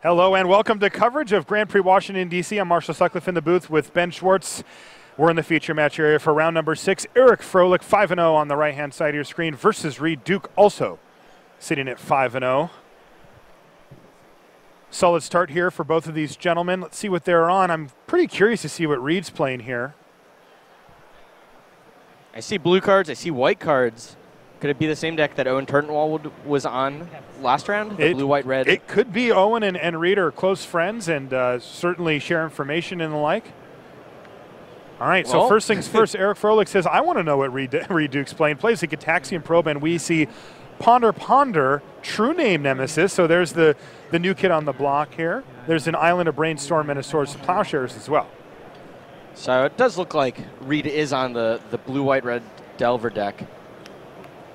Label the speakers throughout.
Speaker 1: Hello and welcome to coverage of Grand Prix Washington, D.C. I'm Marshall Sutcliffe in the booth with Ben Schwartz. We're in the feature match area for round number 6. Eric Froehlich, 5-0 on the right-hand side of your screen versus Reid Duke, also sitting at 5-0. Solid start here for both of these gentlemen. Let's see what they're on. I'm pretty curious to see what Reid's playing here.
Speaker 2: I see blue cards. I see white cards. Could it be the same deck that Owen Turtenwald was on last round? The blue-white-red?
Speaker 1: It could be. Owen and Reid are close friends and certainly share information and the like. All right, well, so first things first, Eric Froehlich says, I want to know what Reid Duke's playing. Plays the Gitaxian Probe, and we see Ponder, true name Nemesis. So there's the new kid on the block here. There's an Island of Brainstorm and a Swords of Plowshares as well.
Speaker 2: So it does look like Reid is on the blue-white-red Delver deck.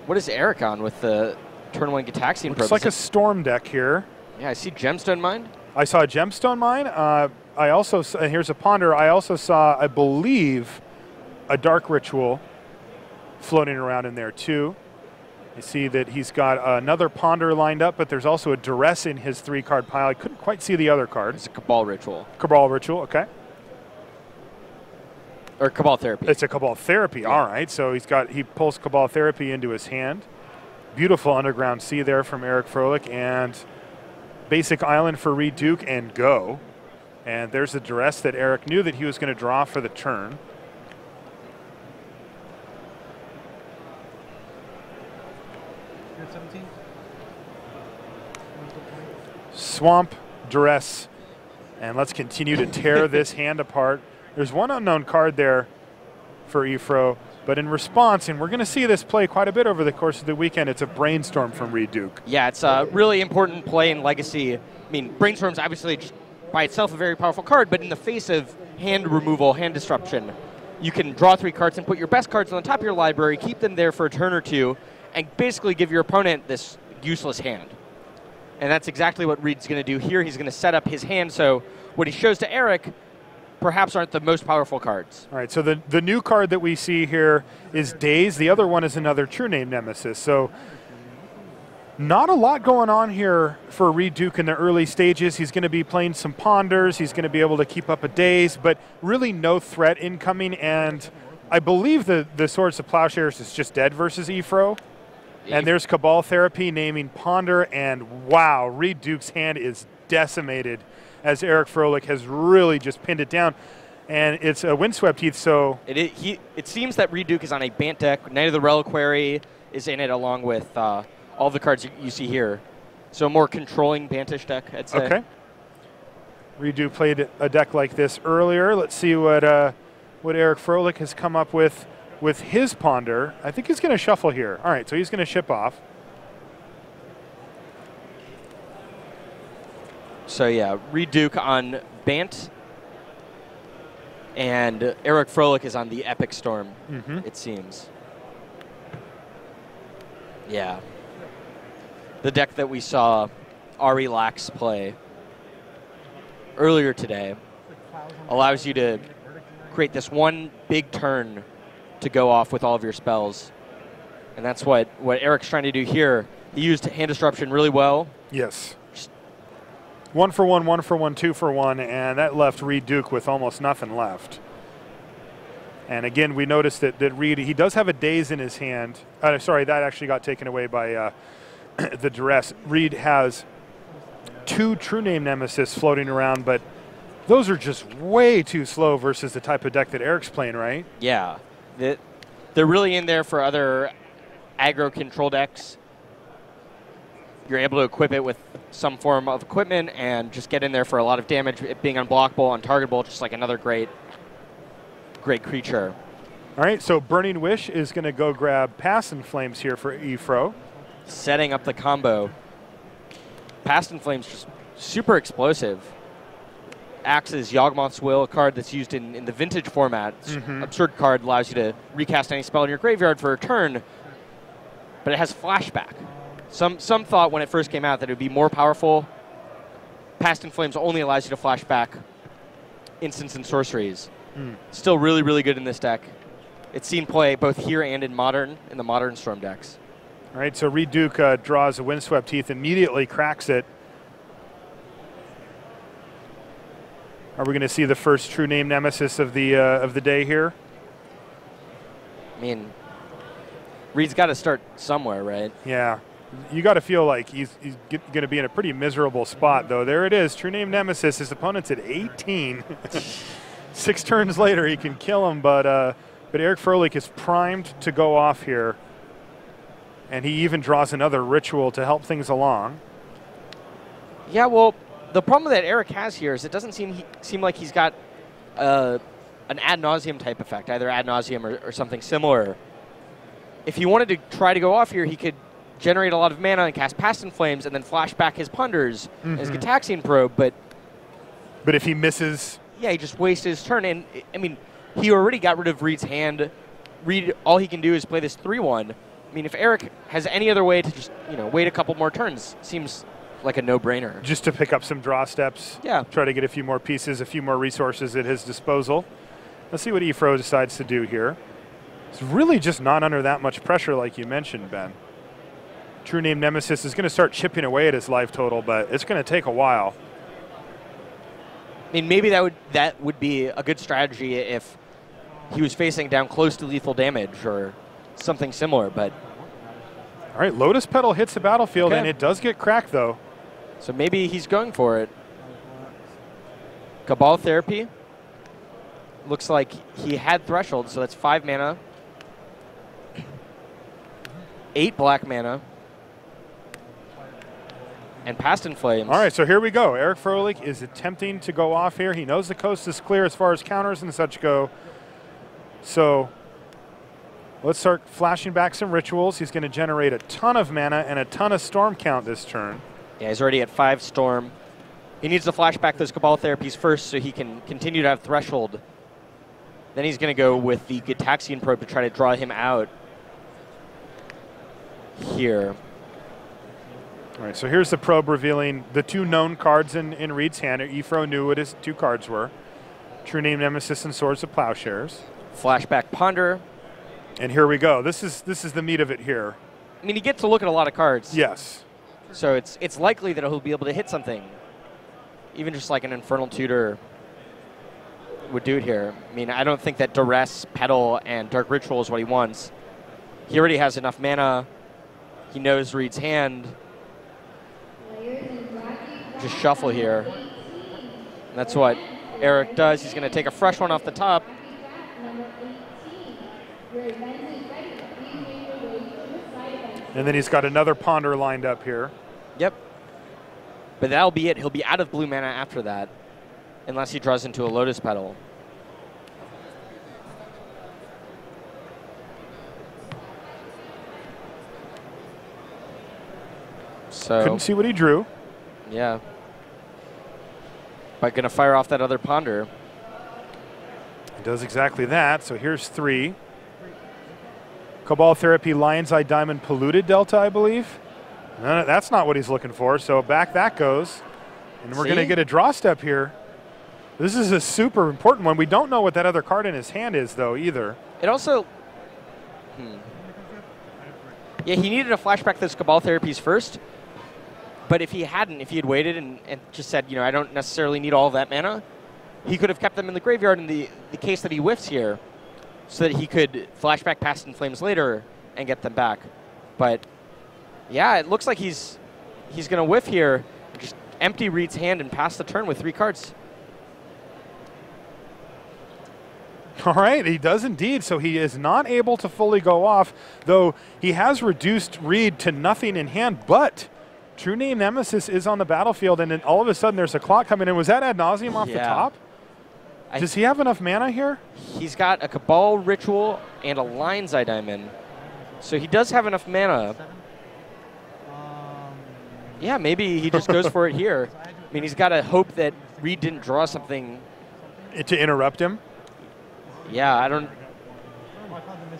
Speaker 2: What is Eric on with the turn 1 Gitaxian Probe?
Speaker 1: Looks like a Storm deck here.
Speaker 2: Yeah, I see Gemstone Mine.
Speaker 1: I saw a Gemstone Mine. I also, here's a Ponder. I also saw, I believe, a Dark Ritual floating around in there too. You see that he's got another Ponder lined up, but there's also a Duress in his 3-card pile. I couldn't quite see the other card.
Speaker 2: It's a Cabal Ritual.
Speaker 1: Cabal Ritual, okay.
Speaker 2: Or Cabal Therapy.
Speaker 1: It's a Cabal Therapy, yeah. All right. So he pulls Cabal Therapy into his hand. Beautiful Underground Sea there from Eric Froehlich, and basic Island for Reid Duke and go. And there's the Duress that Eric knew that he was going to draw for the turn. Swamp, Duress, and let's continue to tear this hand apart. There's one unknown card there for Efro, but in response, and we're going to see this play quite a bit over the course of the weekend, it's a Brainstorm from Reid Duke.
Speaker 2: Yeah, it's a really important play in Legacy. I mean, Brainstorm's obviously just by itself a very powerful card, but in the face of hand removal, hand disruption, you can draw 3 cards and put your best cards on the top of your library, keep them there for a turn or two, and basically give your opponent this useless hand. And that's exactly what Reid's going to do here. He's going to set up his hand so what he shows to Eric perhaps aren't the most powerful cards.
Speaker 1: All right, so the new card that we see here is Daze. The other one is another true name Nemesis. So not a lot going on here for Reid Duke in the early stages. He's going to be playing some Ponders. He's going to be able to keep up a Daze, but really no threat incoming. And I believe the Swords of Plowshares is just dead versus Efro. And there's Cabal Therapy naming Ponder, and wow, Reid Duke's hand is decimated as Eric Froehlich has really just pinned it down. And it's a Windswept Heath, so...
Speaker 2: It seems that Reid Duke is on a Bant deck. Knight of the Reliquary is in it along with all the cards you see here. So a more controlling Bantish deck, I'd say.
Speaker 1: Okay. Reid Duke played a deck like this earlier. Let's see what Eric Froehlich has come up with his Ponder. I think he's going to shuffle here. All right, so he's going to ship off.
Speaker 2: So yeah, Reid Duke on Bant, and Eric Froehlich is on the Epic Storm, it seems. Yeah. The deck that we saw Ari Lax play earlier today allows you to create this one big turn to go off with all of your spells. And that's what Eric's trying to do here. He used hand disruption really well.
Speaker 1: Yes. 1 for 1, 1 for 1, 2 for 1, and that left Reid Duke with almost nothing left. And again, we noticed that Reid, he does have a Daze in his hand. Sorry, that actually got taken away by the Duress. Reid has 2 true name Nemesis floating around, but those are just way too slow versus the type of deck that Eric's playing, right?
Speaker 2: Yeah. They're really in there for other aggro control decks. You're able to equip it with some form of equipment and just get in there for a lot of damage, it being unblockable, untargetable, just like another great creature.
Speaker 1: All right, so Burning Wish is going to go grab Past in Flames here for Efro.
Speaker 2: Setting up the combo. Past in Flames just super explosive. Axe's Yawgmoth's Will, a card that's used in the Vintage format. Absurd card, allows you to recast any spell in your graveyard for a turn, but it has flashback. Some thought when it first came out that it would be more powerful. Past in Flames only allows you to flash back instants and sorceries. Still really, really good in this deck. It's seen play both here and in the modern Storm decks.
Speaker 1: All right, so Reid Duke draws a Windswept Heath, immediately cracks it. Are we going to see the first true name nemesis of the day here?
Speaker 2: I mean, Reid's got to start somewhere, right?
Speaker 1: Yeah. You got to feel like he's going to be in a pretty miserable spot, though. There it is, true name nemesis. His opponent's at 18. 6 turns later, he can kill him, but Eric Froehlich is primed to go off here, and he even draws another ritual to help things along.
Speaker 2: Yeah, well, the problem that Eric has here is it doesn't seem like he's got an ad nauseam type effect, either ad nauseam or something similar. If he wanted to try to go off here, he could generate a lot of mana and cast Past in Flames and then flash back his Ponders, his Gitaxian Probe, but
Speaker 1: if he misses...
Speaker 2: Yeah, he just wasted his turn, and I mean, he already got rid of Reid's hand. Reid, all he can do is play this 3-1. I mean, if Eric has any other way to just, wait a couple more turns, seems like a no-brainer.
Speaker 1: Just to pick up some draw steps.
Speaker 2: Yeah.
Speaker 1: Try to get a few more pieces, a few more resources at his disposal. Let's see what Efro decides to do here. It's really just not under that much pressure like you mentioned, Ben. True name nemesis is going to start chipping away at his life total, but it's going to take a while.
Speaker 2: I mean, maybe that would be a good strategy if he was facing down close to lethal damage or something similar, but...
Speaker 1: All right, Lotus Petal hits the battlefield,
Speaker 2: Okay.
Speaker 1: and it does get cracked, though.
Speaker 2: So maybe he's going for it. Cabal Therapy. Looks like he had Threshold, so that's 5 mana. 8 black mana. And Past in Flames.
Speaker 1: All right, so here we go. Eric Froehlich is attempting to go off here. He knows the coast is clear as far as counters and such go. So let's start flashing back some rituals. He's going to generate a ton of mana and a ton of storm count this turn.
Speaker 2: Yeah, he's already at 5 storm. He needs to flash back those Cabal Therapies first so he can continue to have Threshold. Then he's going to go with the Gitaxian Probe to try to draw him out here.
Speaker 1: All right, so here's the probe revealing the 2 known cards in Reid's hand. Efro knew what his 2 cards were. True name nemesis and Swords of Plowshares.
Speaker 2: Flashback Ponder.
Speaker 1: And here we go. This is the meat of it here.
Speaker 2: I mean, he gets to look at a lot of cards.
Speaker 1: Yes.
Speaker 2: So it's likely that he'll be able to hit something. Even just like an Infernal Tutor would do it here. I mean, I don't think that Duress, Petal, and Dark Ritual is what he wants. He already has enough mana. He knows Reid's hand. Just shuffle here. And that's what Eric does. He's going to take a fresh one off the top.
Speaker 1: And then he's got another Ponder lined up here.
Speaker 2: Yep. But that'll be it. He'll be out of blue mana after that, unless he draws into a Lotus Petal. So
Speaker 1: couldn't see what he drew.
Speaker 2: Yeah. But going to fire off that other Ponder.
Speaker 1: He does exactly that. So here's 3. Cabal Therapy, Lion's Eye Diamond, Polluted Delta, I believe. No, that's not what he's looking for. So back that goes. And we're going to get a draw step here. This is a super important one. We don't know what that other card in his hand is, though, either.
Speaker 2: It also... Yeah, he needed to flashback those Cabal Therapies first. But if he had waited and just said, I don't necessarily need all of that mana, he could have kept them in the graveyard in the case that he whiffs here so that he could flashback Past in Flames later and get them back. But, yeah, it looks like he's going to whiff here, just empty Reid's hand and pass the turn with 3 cards.
Speaker 1: All right, he does indeed. So he is not able to fully go off, though he has reduced Reid to nothing in hand, but... True name nemesis is on the battlefield, and then all of a sudden there's a clock coming in. Was that ad nauseam off the top? Does he have enough mana here?
Speaker 2: He's got a Cabal Ritual and a Lion's Eye Diamond. So he does have enough mana. Yeah, maybe he just goes for it here. I mean, he's got to hope that Reid didn't draw something.
Speaker 1: To interrupt him?
Speaker 2: Yeah, I don't...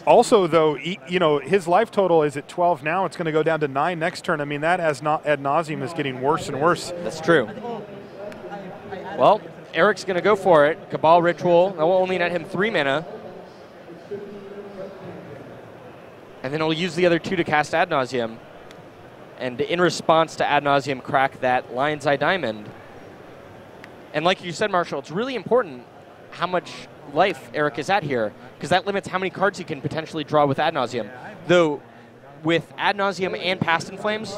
Speaker 1: Also, though, his life total is at 12 now. It's going to go down to 9 next turn. I mean, that ad nauseam is getting worse and worse.
Speaker 2: That's true. Well, Eric's going to go for it. Cabal Ritual. That will only net him 3 mana. And then he'll use the other 2 to cast Ad Nauseam. And in response to Ad Nauseam, crack that Lion's Eye Diamond. And like you said, Marshall, it's really important how much life Eric is at here, because that limits how many cards he can potentially draw with Ad Nauseam. Though, with Ad Nauseam and Past in Flames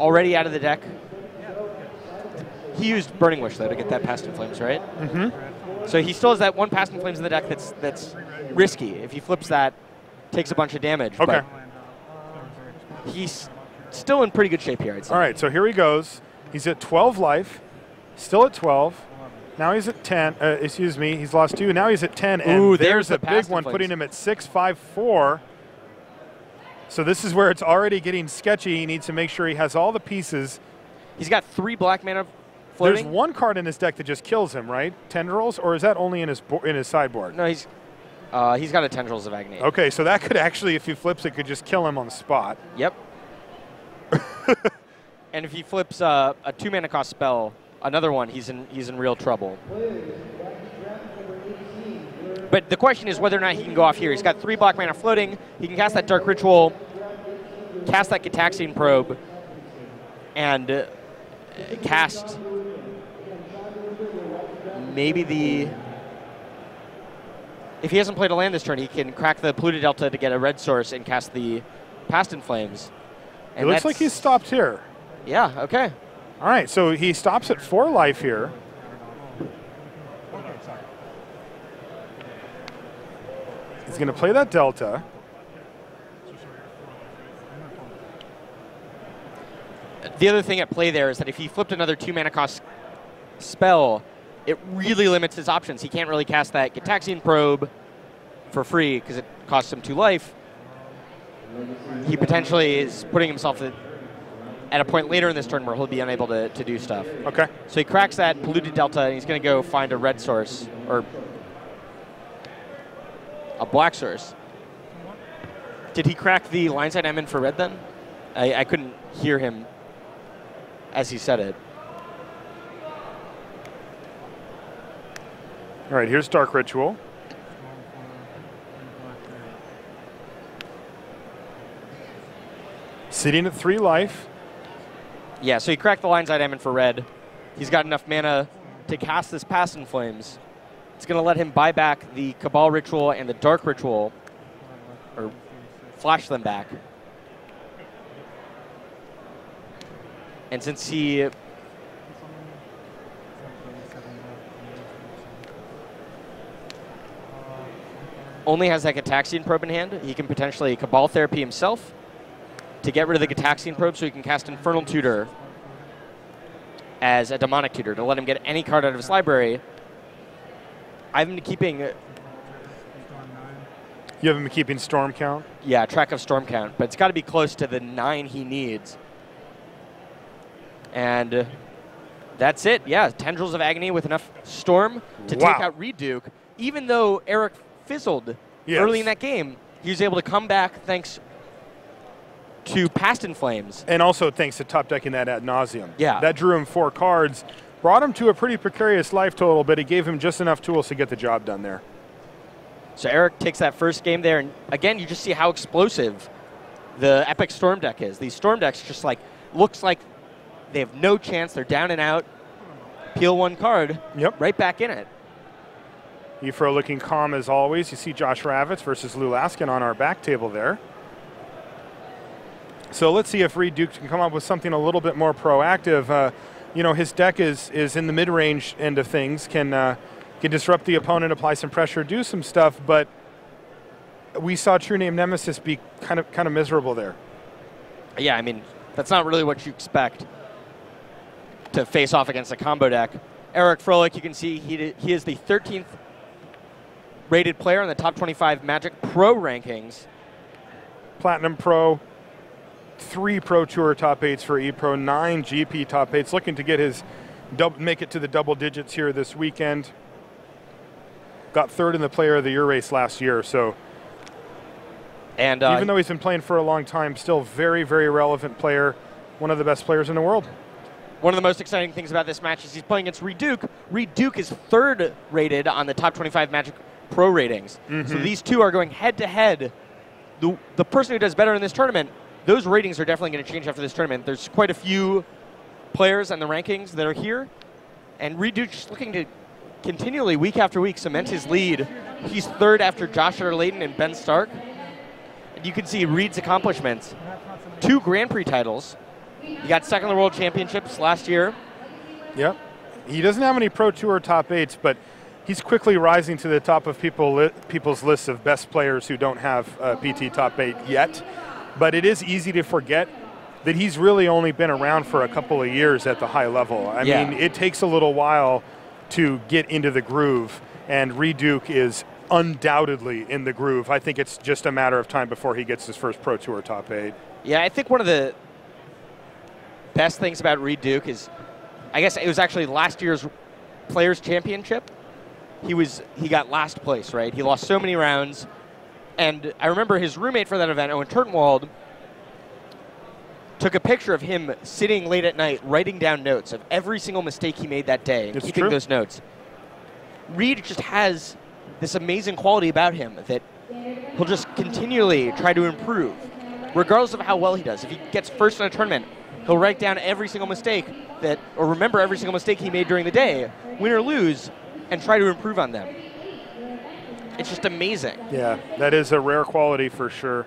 Speaker 2: already out of the deck, he used Burning Wish, though, to get that Past in Flames, right? So he still has that one Past in Flames in the deck that's risky. If he flips that, takes a bunch of damage.
Speaker 1: Okay.
Speaker 2: But he's still in pretty good shape here, I'd say.
Speaker 1: All right, so here he goes. He's at 12 life, still at 12. Now he's at 10. Excuse me, he's lost 2. Now he's at 10. And
Speaker 2: Ooh,
Speaker 1: there's
Speaker 2: the
Speaker 1: a big one, putting him at 6, 5, 4. So this is where it's already getting sketchy. He needs to make sure he has all the pieces.
Speaker 2: He's got 3 black mana floating.
Speaker 1: There's one card in his deck that just kills him, right? Tendrils, or is that only in his sideboard?
Speaker 2: No, he's got a Tendrils of Agony.
Speaker 1: Okay, so that could actually, if he flips it, could just kill him on the spot.
Speaker 2: Yep. And if he flips a 2 mana cost spell, another one, he's in real trouble. But the question is whether or not he can go off here. He's got 3 black mana floating. He can cast that Dark Ritual, cast that Gitaxian Probe, and cast maybe the... If he hasn't played a land this turn, he can crack the Polluted Delta to get a red source and cast the Past in Flames.
Speaker 1: And it looks like he's stopped here.
Speaker 2: Yeah, okay.
Speaker 1: All right, so he stops at 4 life here. He's going to play that Delta.
Speaker 2: The other thing at play there is that if he flipped another 2 mana cost spell, it really limits his options. He can't really cast that Gitaxian Probe for free because it costs him 2 life. He potentially is putting himself at a point later in this turn where he'll be unable to do stuff.
Speaker 1: Okay.
Speaker 2: So he cracks that Polluted Delta, and he's going to go find a red source, or a black source. Did he crack the Lineside Emon for red then? I couldn't hear him as he said it.
Speaker 1: All right, here's Dark Ritual. Sitting at 3 life.
Speaker 2: Yeah, so he cracked the Lineside Emon for red. He's got enough mana to cast this Past in Flames. It's going to let him buy back the Cabal Ritual and the Dark Ritual, or flash them back. And since he only has that Gitaxian Probe in hand, he can potentially Cabal Therapy himself to get rid of the Gitaxian Probe so he can cast Infernal Tutor as a Demonic Tutor to let him get any card out of his library. I've been keeping...
Speaker 1: You haven't been keeping Storm Count?
Speaker 2: Yeah, track of Storm Count, but it's got to be close to the 9 he needs. And that's it. Yeah, Tendrils of Agony with enough Storm to take out Reid Duke. Even though Eric fizzled early in that game, he was able to come back thanks to Past in Flames.
Speaker 1: And also thanks to top decking that Ad Nauseam.
Speaker 2: Yeah.
Speaker 1: That drew him 4 cards, brought him to a pretty precarious life total, but it gave him just enough tools to get the job done there.
Speaker 2: So Eric takes that first game there, and again, you just see how explosive the Epic Storm deck is. These Storm decks just like, looks like they have no chance. They're down and out. Peel 1 card, right back in it.
Speaker 1: Froehlich looking calm as always. You see Josh Ravitz versus Laskin on our back table there. So let's see if Reid Duke can come up with something a little bit more proactive. You know, his deck is in the mid-range end of things, can disrupt the opponent, apply some pressure, do some stuff, but we saw True Name Nemesis be kind of miserable there.
Speaker 2: Yeah, I mean, that's not really what you expect to face off against a combo deck. Eric Froehlich, you can see he is the 13th rated player in the top 25 Magic Pro rankings.
Speaker 1: Platinum Pro, 3 Pro Tour top 8s for ePro, 9 GP top 8s, looking to get his make it to the double digits here this weekend. Got 3rd in the Player of the Year race last year, so
Speaker 2: and
Speaker 1: even though he's been playing for a long time, still very, very relevant player, one of the best players in the world.
Speaker 2: One of the most exciting things about this match is he's playing against Reid Duke. Reid Duke is 3rd rated on the top 25 Magic Pro ratings. So these two are going head-to-head. The person who does better in this tournament, those ratings are definitely going to change after this tournament. There's quite a few players on the rankings that are here And Reid just looking to continually, week after week, cement his lead. He's third after Josh Layton and Ben Stark. And you can see Reid's accomplishments. 2 Grand Prix titles. He got second in the World Championships last year.
Speaker 1: Yep. He doesn't have any Pro Tour top 8s, but he's quickly rising to the top of people's lists of best players who don't have PT top 8 yet. But it is easy to forget that he's really only been around for a couple of years at the high level. I mean, it takes a little while to get into the groove, and Reid is undoubtedly in the groove. I think it's just a matter of time before he gets his first Pro Tour top 8.
Speaker 2: Yeah, I think one of the best things about Reid is, I guess it was actually last year's Players' Championship. He got last place, right? He lost so many rounds. And I remember his roommate for that event, Owen Turtenwald, took a picture of him sitting late at night writing down notes of every single mistake he made that day and keeping those notes. Reid just has this amazing quality about him that he'll just continually try to improve, regardless of how well he does. If he gets first in a tournament, he'll write down every single mistake or remember every single mistake he made during the day, win or lose, and try to improve on them. It's just amazing.
Speaker 1: Yeah, that is a rare quality for sure.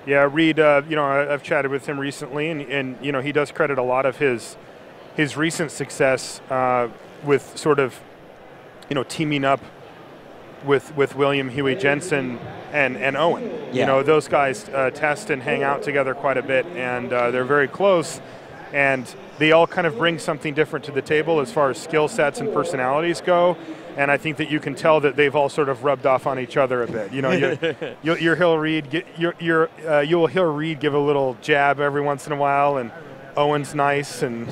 Speaker 1: Yeah, Reid, I've chatted with him recently, and he does credit a lot of his recent success with sort of, teaming up with William Huey Jensen and Owen.
Speaker 2: Yeah.
Speaker 1: Those guys test and hang out together quite a bit, and they're very close, and they all kind of bring something different to the table as far as skill sets and personalities go. And I think that you can tell that they've all sort of rubbed off on each other a bit. You'll hear Reid you'll hear Reid give a little jab every once in a while, and Owen's nice, and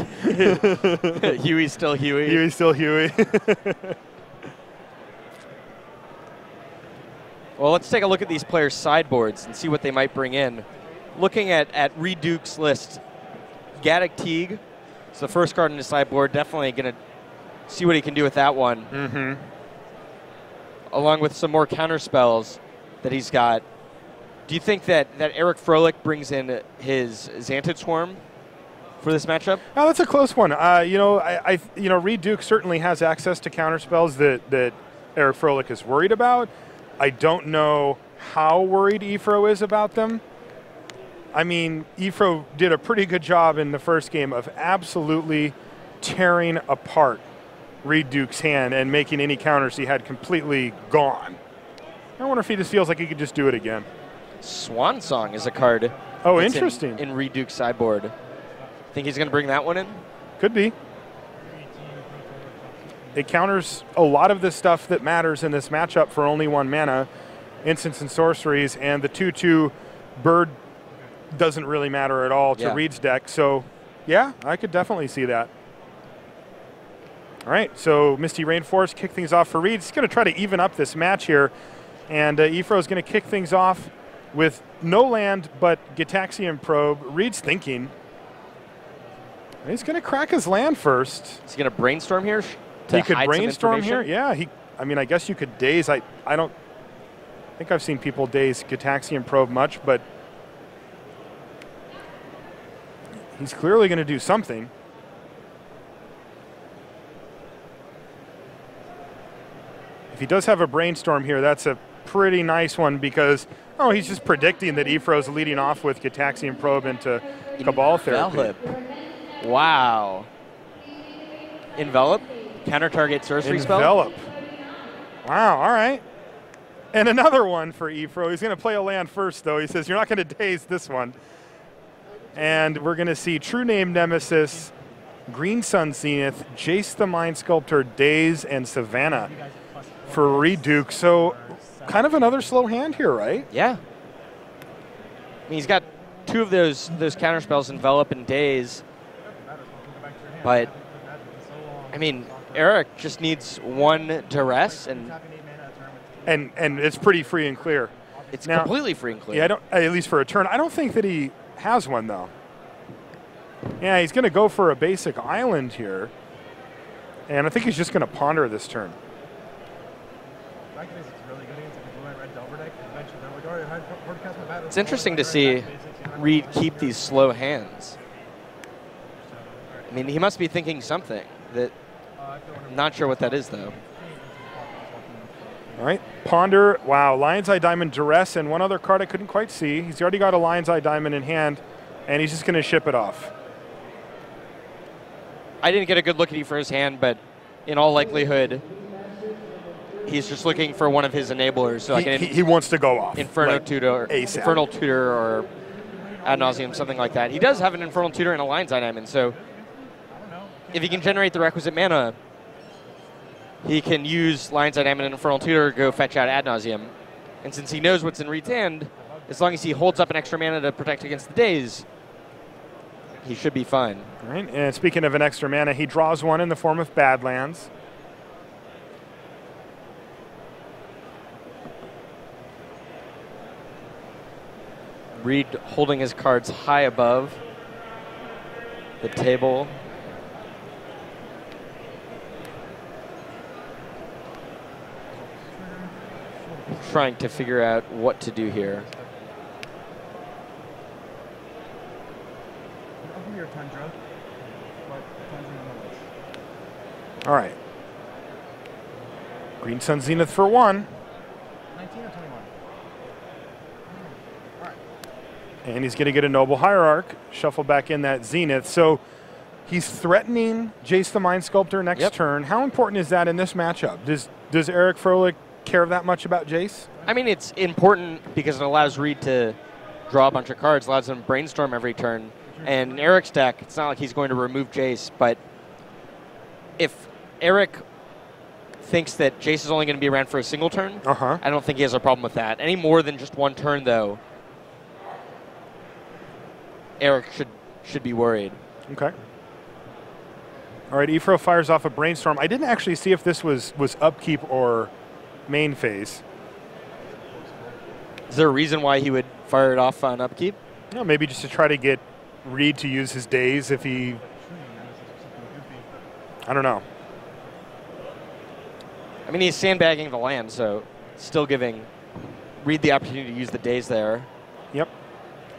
Speaker 2: Huey's still Huey.
Speaker 1: Huey's still Huey.
Speaker 2: Well, let's take a look at these players' sideboards and see what they might bring in. Looking at Reid Duke's list, Gaddock Teague is the first card in his sideboard. Definitely going to see what he can do with that one.
Speaker 1: Mm-hmm.
Speaker 2: Along with some more counter spells that he's got. Do you think that Eric Froehlich brings in his Xantid Swarm for this matchup?
Speaker 1: Oh, that's a close one. Reid Duke certainly has access to counter spells that Eric Froehlich is worried about. I don't know how worried Ifro is about them. I mean, Ifro did a pretty good job in the first game of absolutely tearing apart Reid Duke's hand and making any counters he had completely gone. I wonder if he just feels like he could just do it again.
Speaker 2: Swan Song is a card.
Speaker 1: Oh, interesting.
Speaker 2: In Reid Duke's sideboard. Think he's going to bring that one in?
Speaker 1: Could be. It counters a lot of the stuff that matters in this matchup for only 1 mana, instants and sorceries, and the 2/2 bird doesn't really matter at all to Reid's deck. So, yeah, I could definitely see that. All right, so Misty Rainforest kick things off for Reid. He's going to try to even up this match here, and Ifro is going to kick things off with no land but Gitaxian Probe. Reid's thinking. He's going to crack his land first.
Speaker 2: Is he going to brainstorm here?
Speaker 1: He could brainstorm here. Yeah, I guess you could daze. I don't think I've seen people daze Gitaxian Probe much, but he's clearly going to do something. If he does have a brainstorm here, that's a pretty nice one because, he's just predicting that Ifro's leading off with Gitaxian Probe into Cabal Therapy.
Speaker 2: Envelop. Wow. Envelop? Counter target sorcery spell?
Speaker 1: Envelop. Wow, all right. And another one for Ifro. He's going to play a land first, though. He says, you're not going to daze this one. And we're going to see True Name Nemesis, Green Sun Zenith, Jace the Mind Sculptor, Daze, and Savannah for Reid Duke. So kind of another slow hand here, right?
Speaker 2: Yeah. I mean, he's got 2 of those counter spells, Envelop and Daze. But, I mean, Eric just needs 1 Duress, and
Speaker 1: it's pretty free and clear.
Speaker 2: It's completely free and clear.
Speaker 1: Yeah, at least for a turn. I don't think that he has one, though. Yeah, he's going to go for a basic island here. And I think he's just going to ponder this turn.
Speaker 2: It's interesting to see Reid keep these slow hands. I mean, he must be thinking something. I'm not sure what that is, though.
Speaker 1: All right, Ponder, wow, Lion's Eye Diamond, Duress, and one other card I couldn't quite see. He's already got a Lion's Eye Diamond in hand, and he's just going to ship it off.
Speaker 2: I didn't get a good look at for his hand, but in all likelihood, he's just looking for one of his enablers. So
Speaker 1: he wants to go off.
Speaker 2: Infernal Tutor, Infernal Tutor, or Ad Nauseam, something like that. He does have an Infernal Tutor and a Lion's Eye Diamond, so if he can generate the requisite mana, he can use Lion's Eye Diamond and Infernal Tutor to go fetch out Ad Nauseam. And since he knows what's in Reid's hand, as long as he holds up an extra mana to protect against the daze, he should be fine.
Speaker 1: All right, and speaking of an extra mana, he draws one in the form of Badlands.
Speaker 2: Reid holding his cards high above the table. Trying to figure out what to do here.
Speaker 1: All right. Green Sun Zenith for 1.
Speaker 3: 19 or 21? All right.
Speaker 1: And he's going to get a Noble Hierarch, shuffle back in that Zenith. So he's threatening Jace the Mind Sculptor next turn. How important is that in this matchup? Does Eric Froehlich care that much about Jace?
Speaker 2: I mean, it's important because it allows Reid to draw a bunch of cards, allows him to brainstorm every turn. And in Eric's deck, it's not like he's going to remove Jace, but if Eric thinks that Jace is only going to be around for a single turn, I don't think he has a problem with that. Any more than just one turn, though, Eric should be worried.
Speaker 1: Okay. All right, Ifro fires off a Brainstorm. I didn't actually see if this was upkeep or main phase.
Speaker 2: Is there a reason why he would fire it off on upkeep?
Speaker 1: No, maybe just to try to get Reid to use his daze if he... I don't know.
Speaker 2: I mean, he's sandbagging the land, so still giving Reid the opportunity to use the daze there.
Speaker 1: Yep.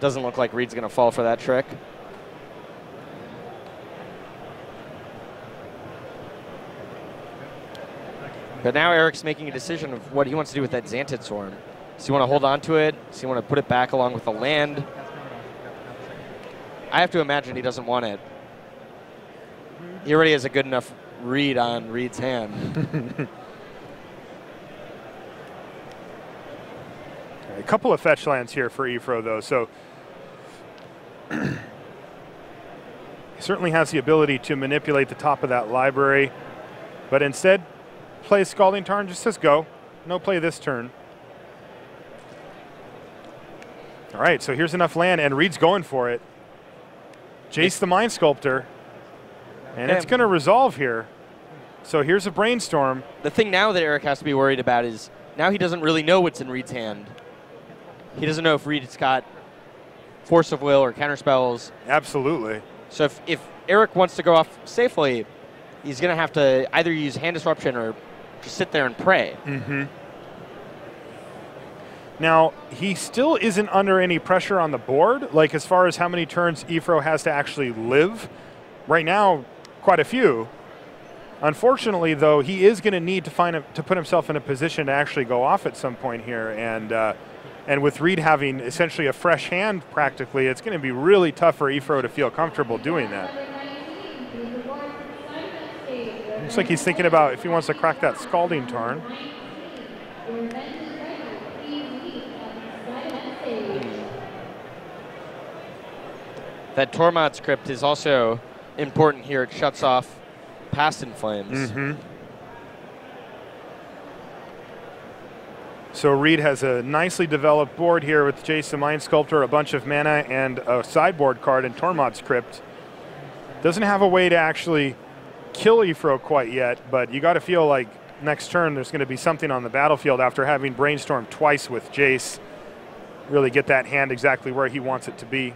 Speaker 2: Doesn't look like Reid's going to fall for that trick. But now Eric's making a decision of what he wants to do with that Xantid Swarm. Does he want to hold on to it? Does he want to put it back along with the land? I have to imagine he doesn't want it. He already has a good enough read on Reid's hand.
Speaker 1: A couple of fetch lands here for Ifro, though, so he certainly has the ability to manipulate the top of that library, but instead plays Scalding Tarn, just says go. No play this turn. All right, so here's enough land, and Reid's going for it. Jace the Mind Sculptor, and it's going to resolve here. So here's a Brainstorm.
Speaker 2: The thing now that Eric has to be worried about is now he doesn't really know what's in Reid's hand. He doesn't know if Reid's got Force of Will or Counterspells.
Speaker 1: Absolutely.
Speaker 2: So if Eric wants to go off safely, he's going to have to either use Hand Disruption or just sit there and pray.
Speaker 1: Mm-hmm. Now, he still isn't under any pressure on the board, like as far as how many turns Ifro has to actually live. Right now, quite a few. Unfortunately, though, he is going to need to put himself in a position to actually go off at some point here. And with Reid having essentially a fresh hand practically, it's going to be really tough for Ifro to feel comfortable doing that. Looks like he's thinking about if he wants to crack that Scalding Tarn.
Speaker 2: That Tormod's Crypt is also important here. It shuts off Past in Flames.
Speaker 1: Mm-hmm. So Reid has a nicely developed board here with Jace the Mind Sculptor, a bunch of mana, and a sideboard card in Tormod's Crypt. Doesn't have a way to actually kill Ifro quite yet, but you got to feel like next turn there's going to be something on the battlefield after having Brainstorm twice with Jace. Really get that hand exactly where he wants it to be.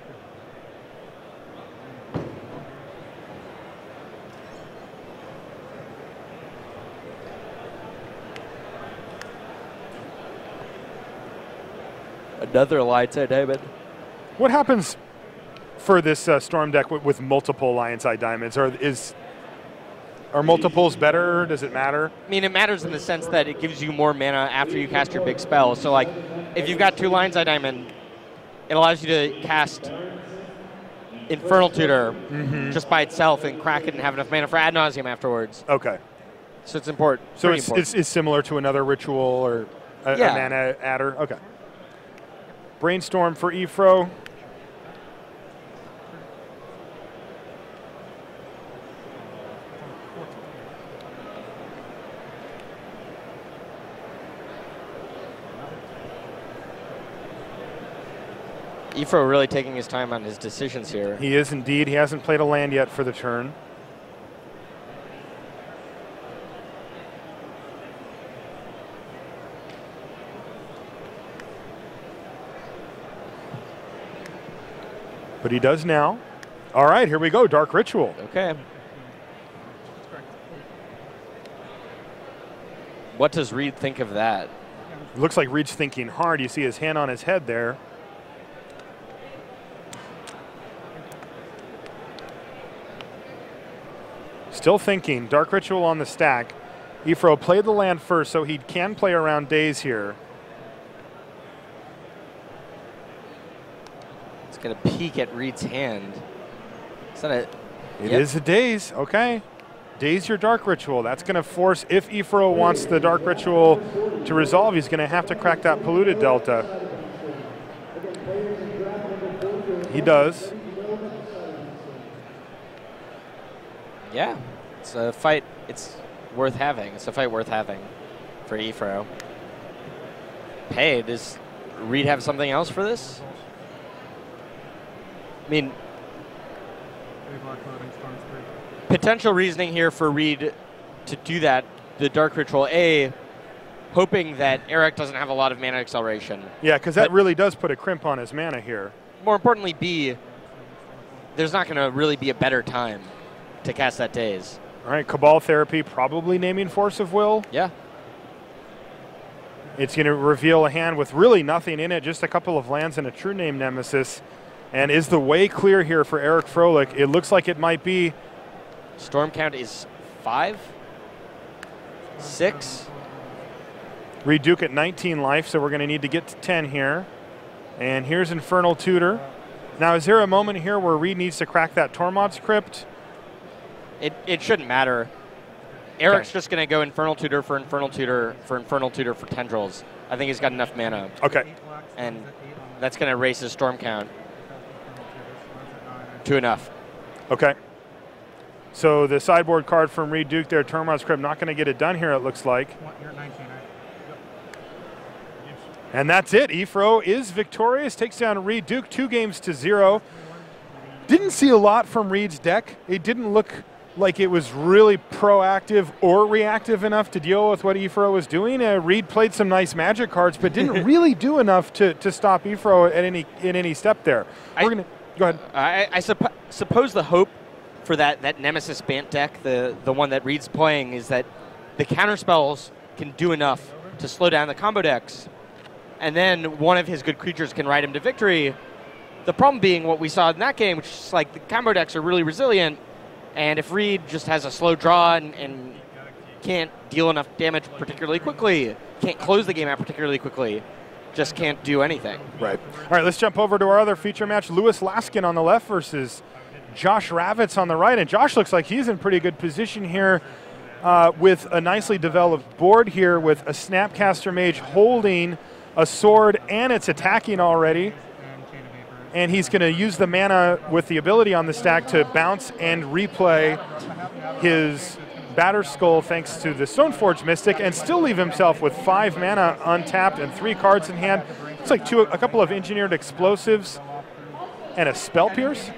Speaker 2: Another Lion's Eye Diamond.
Speaker 1: What happens for this Storm deck with multiple Lion's Eye Diamonds? Are multiples better? Does it matter?
Speaker 2: I mean, it matters in the sense that it gives you more mana after you cast your big spell. So, like, if you've got 2 Lion's Eye Diamond, it allows you to cast Infernal Tutor just by itself and crack it and have enough mana for Ad Nauseam afterwards.
Speaker 1: Okay.
Speaker 2: So it's important.
Speaker 1: So it's similar to another ritual or a mana adder? Okay. Brainstorm for Efro.
Speaker 2: Efro really taking his time on his decisions here.
Speaker 1: He is indeed. He hasn't played a land yet for the turn. But he does now. All right, here we go. Dark Ritual.
Speaker 2: Okay. What does Reid think of that?
Speaker 1: Looks like Reid's thinking hard. You see his hand on his head there. Still thinking. Dark Ritual on the stack. Efro played the land first, so he can play around Daze here.
Speaker 2: It's going to peek at Reid's hand. Is that it?
Speaker 1: It is a Daze. Okay. Daze your Dark Ritual. That's going to force, if Efro wants the Dark Ritual to resolve, he's going to have to crack that Polluted Delta. He does.
Speaker 2: Yeah. It's a fight. It's worth having. It's a fight worth having for Efro. Hey, does Reid have something else for this? I mean, potential reasoning here for Reid to do that, the Dark Ritual, A, hoping that Eric doesn't have a lot of mana acceleration.
Speaker 1: Yeah, because that really does put a crimp on his mana here.
Speaker 2: More importantly, B, there's not going to really be a better time to cast that Daze.
Speaker 1: All right, Cabal Therapy, probably naming Force of Will.
Speaker 2: Yeah.
Speaker 1: It's going to reveal a hand with really nothing in it, just a couple of lands and a True Name Nemesis. And is the way clear here for Eric Froehlich? It looks like it might be.
Speaker 2: Storm count is 5? 6?
Speaker 1: Reid Duke at 19 life, so we're going to need to get to 10 here. And here's Infernal Tutor. Now, is there a moment here where Reid needs to crack that Tormod's Crypt?
Speaker 2: It shouldn't matter. Eric's just going to go Infernal Tutor for Infernal Tutor for Infernal Tutor for Tendrils. I think he's got enough mana.
Speaker 1: Okay.
Speaker 2: And that's going to raise his Storm count to enough.
Speaker 1: Okay. So the sideboard card from Reid Duke there, Tormod's Crypt, not going to get it done here, it looks like.
Speaker 3: You're at 19, right?
Speaker 1: And that's it. Efro is victorious, takes down Reid Duke 2-0. Didn't see a lot from Reid's deck. It didn't look like it was really proactive or reactive enough to deal with what Efro was doing. Reid played some nice Magic cards, but didn't really do enough to stop Efro at any step there. We're gonna go ahead.
Speaker 2: I suppose the hope for that Nemesis Bant deck, the one that Reid's playing, is that the counterspells can do enough to slow down the combo decks, and then one of his good creatures can ride him to victory. The problem being what we saw in that game, which is like the combo decks are really resilient, and if Reid just has a slow draw and can't deal enough damage particularly quickly, can't close the game out particularly quickly, just can't do anything.
Speaker 1: Right. All right, let's jump over to our other feature match. Laskin on the left versus Josh Ravitz on the right. And Josh looks like he's in pretty good position here with a nicely developed board here with a Snapcaster Mage holding a sword, and it's attacking already. And he's going to use the mana with the ability on the stack to bounce and replay his Batter Skull thanks to the Stoneforge Mystic, and still leave himself with 5 mana untapped and 3 cards in hand. Looks like a couple of Engineered Explosives and a Spell Pierce.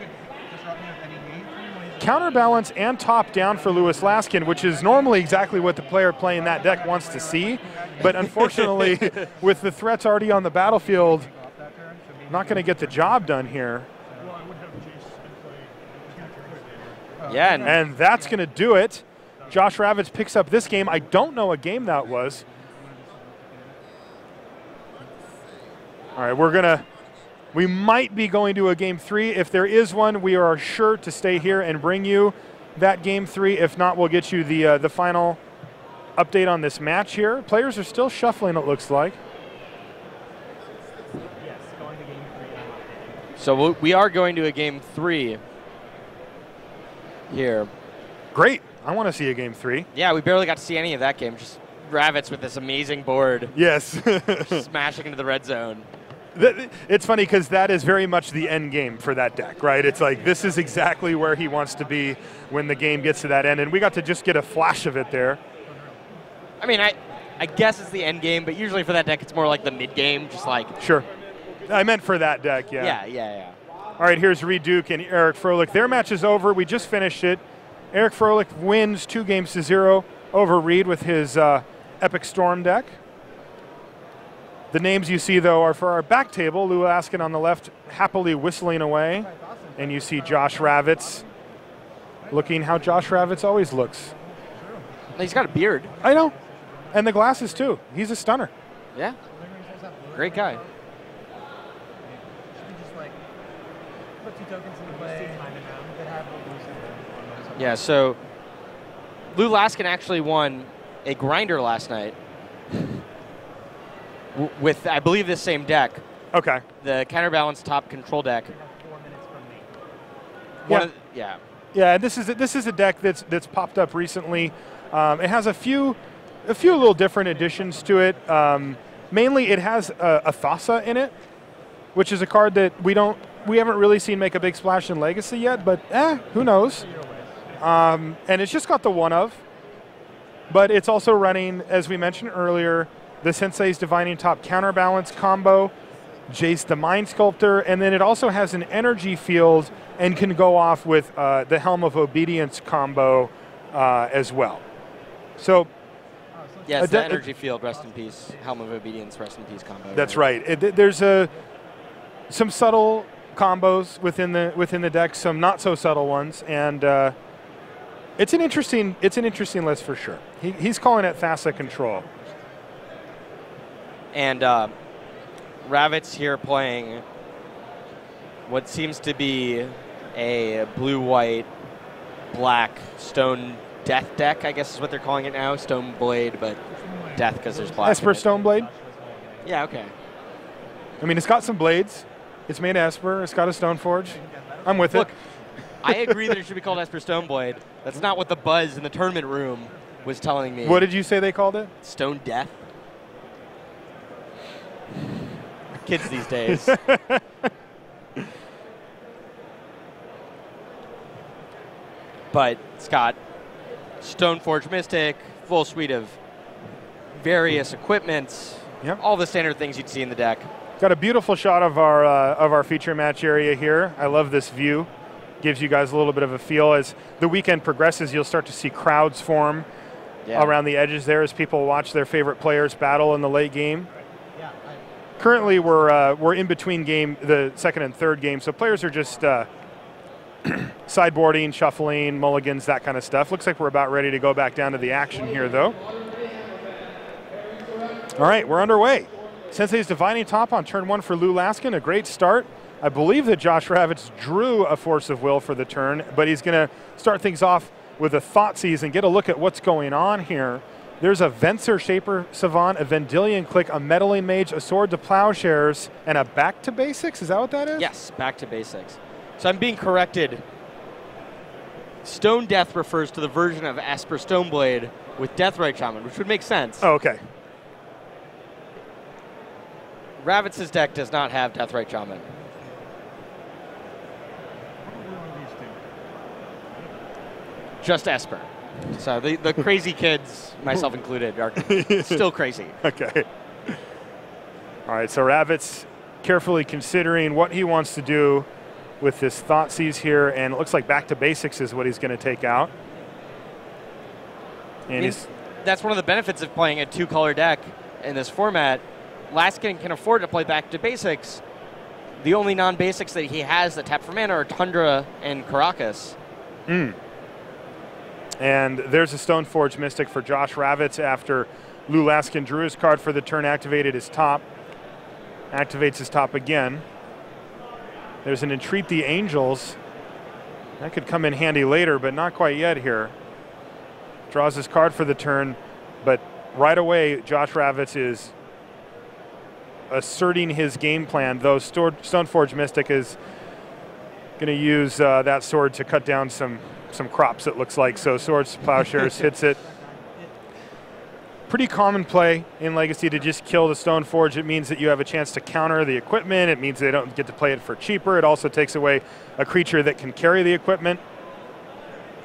Speaker 1: Counterbalance and top down for Laskin, which is normally exactly what the player playing that deck wants to see. But unfortunately, with the threats already on the battlefield, not going to get the job done here.
Speaker 2: Yeah,
Speaker 1: and that's going to do it. Josh Ravitz picks up this game. I don't know what game that was. All right, we're going to We might be going to a game 3. If there is one, we are sure to stay here and bring you that game 3. If not, we'll get you the final update on this match here. Players are still shuffling, it looks like.
Speaker 3: Yes, going to game 3.
Speaker 2: So we are going to a game 3 here.
Speaker 1: Great. I want to see a game 3.
Speaker 2: Yeah, we barely got to see any of that game. Just Ravitz with this amazing board.
Speaker 1: Yes.
Speaker 2: Smashing into the red zone.
Speaker 1: It's funny because that is very much the end game for that deck, right? It's like this is exactly where he wants to be when the game gets to that end, and we got to just get a flash of it there.
Speaker 2: I mean, I guess it's the end game, but usually for that deck it's more like the mid game, just like.
Speaker 1: Sure. I meant for that deck, yeah.
Speaker 2: Yeah.
Speaker 1: All right, here's Reid Duke and Eric Froehlich. Their match is over. We just finished it. Eric Froehlich wins 2-0 over Reid with his Epic Storm deck. The names you see, though, are for our back table. Lou Laskin on the left, happily whistling away. And you see Josh Ravitz looking how Josh Ravitz always looks.
Speaker 2: He's got a beard.
Speaker 1: I know. And the glasses, too. He's a stunner.
Speaker 2: Yeah. Great guy.
Speaker 3: Just like put 2 tokens in the play.
Speaker 2: Yeah, so Lou Laskin actually won a grinder last night with, I believe, this same deck.
Speaker 1: Okay.
Speaker 2: The Counterbalance top control deck.
Speaker 3: 4 minutes from me.
Speaker 2: Yeah.
Speaker 1: Yeah, this is a deck that's popped up recently. It has a few little different additions to it. Mainly, it has a Thassa in it, which is a card that we haven't really seen make a big splash in Legacy yet. But who knows? And it's just got the one of. But it's also running, as we mentioned earlier, the Sensei's Divining Top Counterbalance combo, Jace the Mind Sculptor, and then it also has an energy field and can go off with the Helm of Obedience combo as well. So,
Speaker 2: yes, the energy field, rest in peace. Helm of Obedience, rest in peace combo.
Speaker 1: That's right. There's some subtle combos within the deck, some not so subtle ones, and it's an interesting list for sure. He's calling it Thassa Control.
Speaker 2: And Ravitz here playing what seems to be a blue-white, black stone death deck, I guess is what they're calling it now. Stoneblade, but death because there's black.
Speaker 1: Esper Stoneblade?
Speaker 2: Yeah, okay.
Speaker 1: I mean, it's got some blades. It's made Esper. It's got a Stoneforge. I'm with
Speaker 2: Look,
Speaker 1: it.
Speaker 2: I agree that it should be called Esper Stoneblade. That's not what the buzz in the tournament room was telling me.
Speaker 1: What did you say they called it?
Speaker 2: Stone Death. Kids these days. But it's got Stoneforge Mystic, full suite of various equipments, all the standard things you'd see in the deck.
Speaker 1: Got a beautiful shot of our feature match area here. I love this view. Gives you guys a little bit of a feel. As the weekend progresses, you'll start to see crowds form around the edges there as people watch their favorite players battle in the late game. Currently, we're in between the second and third game, so players are just sideboarding, shuffling, mulligans, that kind of stuff. Looks like we're about ready to go back down to the action here, though. All right, we're underway. Sensei's Divining Top on turn 1 for Lou Laskin, a great start. I believe that Josh Ravitz drew a Force of Will for the turn, but he's going to start things off with a Thoughtseize and get a look at what's going on here. There's a Venser Shaper Savant, a Vendilion Click, a Meddling Mage, a Sword to Plowshares, and a Back to Basics? Is that what that is?
Speaker 2: Yes, Back to Basics. So I'm being corrected. Stone Death refers to the version of Esper Stoneblade with Deathrite Shaman, which would make sense.
Speaker 1: Oh, okay.
Speaker 2: Ravitz's deck does not have Deathrite Shaman. Just Esper. So the crazy kids, myself included, are still crazy.
Speaker 1: Okay. All right, so Ravitz carefully considering what he wants to do with this Thoughtseize here, and it looks like Back to Basics is what he's going to take out. And
Speaker 2: that's one of the benefits of playing a two-color deck in this format. Laskin can afford to play Back to Basics. The only non-basics that he has that tap for mana are Tundra and Caracas.
Speaker 1: And there's a Stoneforge Mystic for Josh Ravitz after Lou Laskin drew his card for the turn, activated his top. Activates his top again. There's an Entreat the Angels. That could come in handy later, but not quite yet here. Draws his card for the turn, but right away, Josh Ravitz is asserting his game plan, though Stoneforge Mystic is going to use that sword to cut down some crops, it looks like. So Swords to Plowshares hits it. Pretty common play in Legacy to just kill the Stoneforge. It means that you have a chance to counter the equipment. It means they don't get to play it for cheaper. It also takes away a creature that can carry the equipment.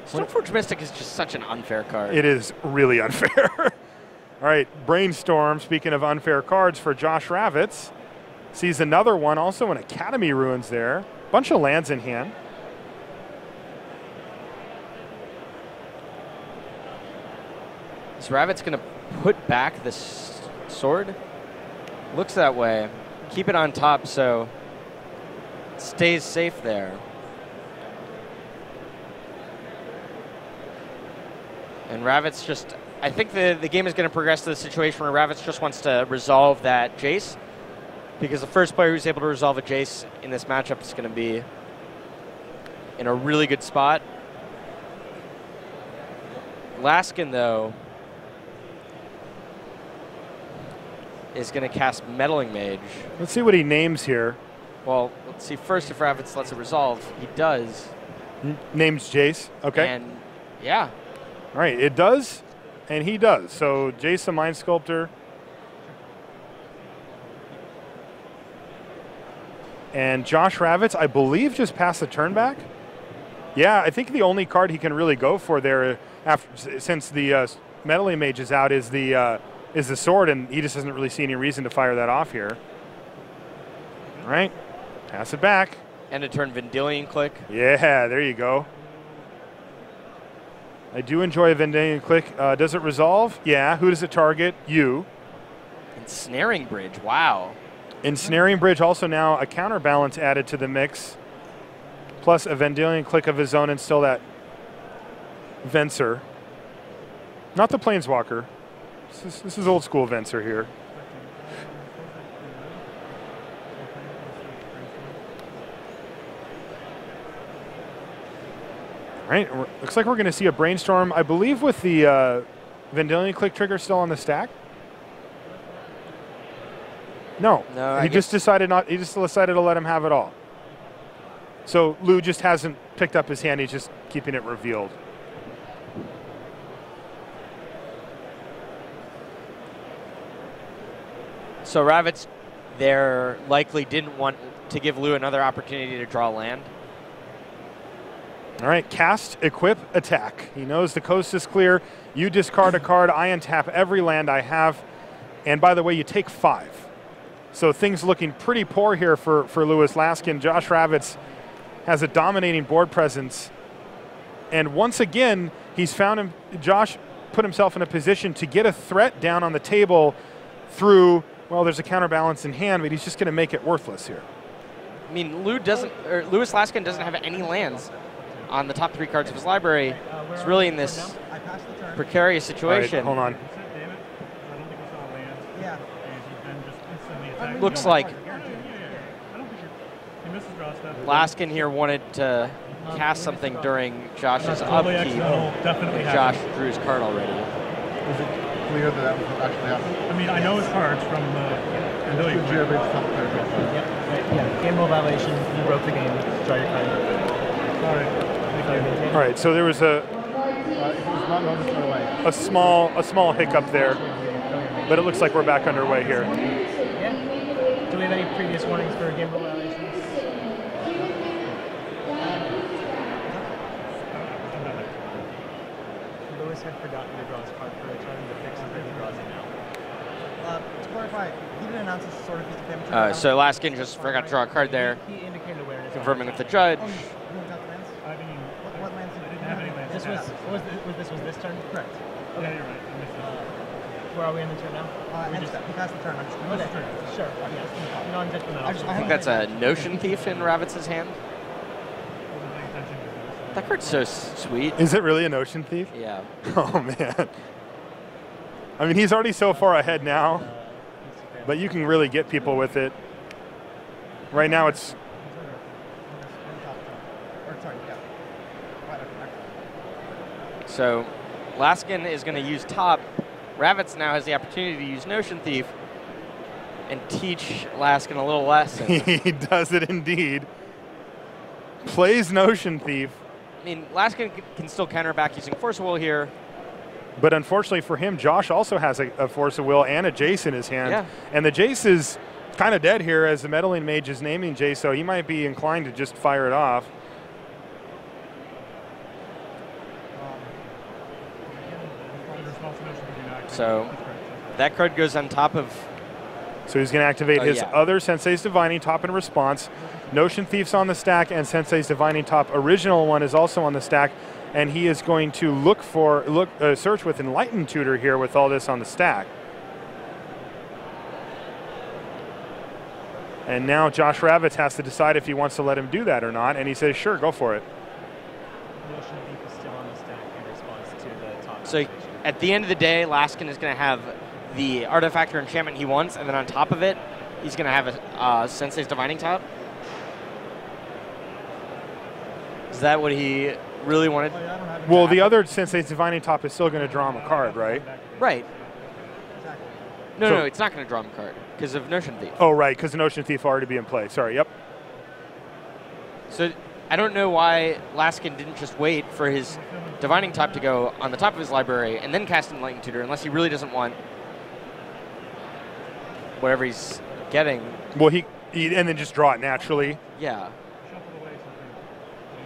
Speaker 2: Stoneforge Mystic is just such an unfair card.
Speaker 1: It is really unfair. All right, Brainstorm, speaking of unfair cards for Josh Ravitz. Sees another one, also an Academy Ruins there. Bunch of lands in hand.
Speaker 2: Is Ravitz going to put back this sword? Looks that way. Keep it on top so it stays safe there. And Ravitz just, I think the game is going to progress to the situation where Ravitz just wants to resolve that Jace, because the first player who's able to resolve a Jace in this matchup is going to be in a really good spot. Laskin, though, is going to cast Meddling Mage.
Speaker 1: Let's see what he names here.
Speaker 2: Well, let's see first if Ravitz lets it resolve. He does.
Speaker 1: Names Jace, okay.
Speaker 2: And yeah.
Speaker 1: All right, it does, and he does. So Jace the Mind Sculptor. And Josh Ravitz, I believe, just passed the turn back. Yeah, I think the only card he can really go for there, since the Meddling Mage is out, is the sword, and he just doesn't really see any reason to fire that off here. All right, pass it back.
Speaker 2: And a turn Vendilion Click.
Speaker 1: Yeah, there you go. I do enjoy a Vendilion Click. Does it resolve? Yeah. Who does it target? You.
Speaker 2: Ensnaring Bridge, wow.
Speaker 1: Ensnaring Bridge, also now a Counterbalance added to the mix, plus a Vendilion Click of his own, and still Venser. Not the Planeswalker. This is old school Venser here. All right, looks like we're going to see a Brainstorm, I believe, with the Vendilion Click trigger still on the stack. No, he just decided not. He just decided to let him have it all. So Lou just hasn't picked up his hand. He's just keeping it revealed.
Speaker 2: So Ravitz there likely didn't want to give Lou another opportunity to draw land.
Speaker 1: All right, cast, equip, attack. He knows the coast is clear. You discard a card. I untap every land I have. And by the way, you take 5. So things looking pretty poor here for Louis Laskin. Josh Ravitz has a dominating board presence. And once again, Josh put himself in a position to get a threat down on the table through, well, there's a Counterbalance in hand, but he's just going to make it worthless here.
Speaker 2: I mean, Louis Laskin doesn't have any lands on the top 3 cards of his library. He's really in this precarious situation.
Speaker 1: All right, hold on.
Speaker 2: Looks like Laskin here wanted to cast something during Josh's upkeep. Josh drew his card already.
Speaker 4: Is it clear that that was actually happening?
Speaker 3: I mean, I know his cards from Vendilion. Yeah, game rule violation. You broke the game. Draw your card.
Speaker 1: All right, so there was a small hiccup there, but it looks like we're back underway here.
Speaker 3: Yeah. Do we have any previous warnings for game rule violations? Louis had forgotten to draw his card for a turn to fix it, he draws it now.
Speaker 4: To clarify, he didn't announce this sort of piece of damage.
Speaker 2: So Laskin just forgot to draw a card there,
Speaker 3: He indicated awareness.
Speaker 2: confirming with the judge.
Speaker 4: Oh, you got the lands?
Speaker 3: I mean,
Speaker 4: What lands did
Speaker 3: I
Speaker 4: you
Speaker 3: didn't have any lands.
Speaker 4: This
Speaker 3: Was this turn?
Speaker 4: correct.
Speaker 3: Okay, you're right. I missed it. Where are we in the turn now?
Speaker 4: He passed the turn. I'm just
Speaker 3: Okay, sure. Yeah. Non-zip them out.
Speaker 2: I think that's a Notion Thief in Ravitz's hand.
Speaker 3: Wasn't paying attention to this.
Speaker 2: That card's so sweet.
Speaker 1: Is it really a Notion Thief?
Speaker 2: Yeah.
Speaker 1: Oh, man. I mean, he's already so far ahead now, but you can really get people with it. Right now it's
Speaker 2: So Laskin is going to use top. Ravitz now has the opportunity to use Notion Thief and teach Laskin a little lesson.
Speaker 1: He does it indeed. Plays Notion Thief.
Speaker 2: I mean, Laskin can still counter back using Force of Will here.
Speaker 1: But unfortunately for him, Josh also has a Force of Will and a Jace in his hand.
Speaker 2: Yeah.
Speaker 1: And the Jace is kind of dead here as the Meddling Mage is naming Jace, so he might be inclined to just fire it off.
Speaker 2: So that card goes on top of.
Speaker 1: So he's going to activate his other Sensei's Divining Top in response. Notion Thief's on the stack, and Sensei's Divining Top original one is also on the stack. And he is going to search with Enlightened Tutor here with all this on the stack. And now Josh Ravitz has to decide if he wants to let him do that or not, and he says, sure, go for it.
Speaker 3: Notion Thief is still on the stack in response to the top.
Speaker 2: So at the end of the day, Laskin is going to have the artifact or enchantment he wants, and then on top of it, he's going to have a Sensei's Divining Top. Is that what he really wanted?
Speaker 1: Well, the other Sensei's Divining Top is still going to draw him a card, right?
Speaker 2: Right. No,
Speaker 1: So-
Speaker 2: no, it's not going to draw him a card because of Notion Thief.
Speaker 1: Oh, right, because the Notion Thief will already be in play. Sorry, yep.
Speaker 2: So I don't know why Laskin didn't just wait for his Divining Top to go on the top of his library and then cast Enlightened Tutor, unless he really doesn't want whatever he's getting.
Speaker 1: Well, he and then just draw it naturally.
Speaker 2: Yeah.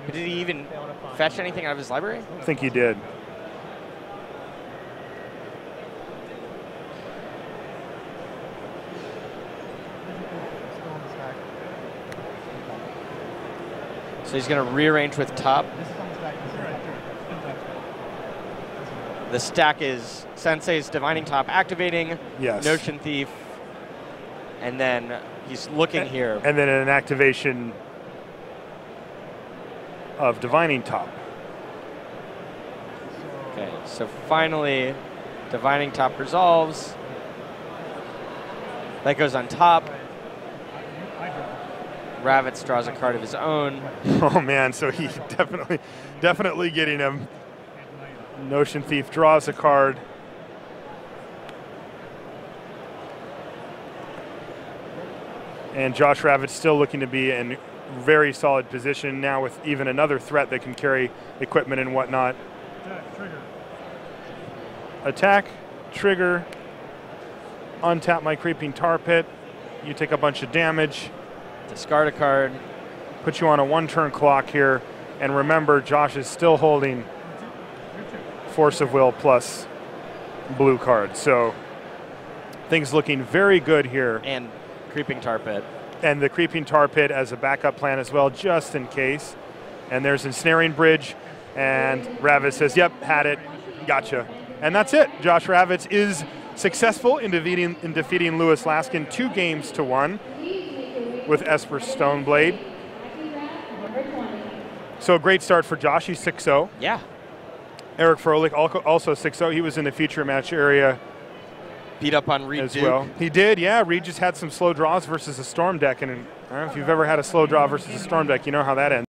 Speaker 2: But did he even fetch anything out of his library?
Speaker 1: I think he did.
Speaker 4: Still on the stack.
Speaker 2: So he's going to rearrange with top.
Speaker 4: This is on the stack. This is on the
Speaker 2: The stack is Sensei's Divining Top activating,
Speaker 1: Yes.
Speaker 2: Notion Thief, and then he's looking here.
Speaker 1: And then an activation of Divining Top.
Speaker 2: Okay, so finally, Divining Top resolves. That goes on top. Ravitz draws a card of his own.
Speaker 1: Oh man, so he definitely getting him. Notion Thief draws a card. And Josh Ravitz still looking to be in very solid position now with even another threat that can carry equipment and whatnot. Attack, trigger, untap my Creeping Tar Pit. You take a bunch of damage.
Speaker 2: Discard a card.
Speaker 1: Put you on a one-turn clock here. And remember, Josh is still holding Force of Will plus blue card. So things looking very good here.
Speaker 2: And Creeping Tar Pit.
Speaker 1: And the Creeping Tar Pit as a backup plan as well, just in case. And there's Ensnaring Bridge. And Ravitz says, yep, had it, gotcha. And that's it. Josh Ravitz is successful in defeating Lewis Laskin 2-1 with Esper Stoneblade. So a great start for Josh. He's 6-0.
Speaker 2: Yeah.
Speaker 1: Eric Froehlich also 6-0. He was in the feature match area
Speaker 2: Beat up on Reid
Speaker 1: as
Speaker 2: Duke.
Speaker 1: well. He did, yeah. Reid just had some slow draws versus a Storm deck. And I don't know if you've ever had a slow draw versus a Storm deck, you know how that ends.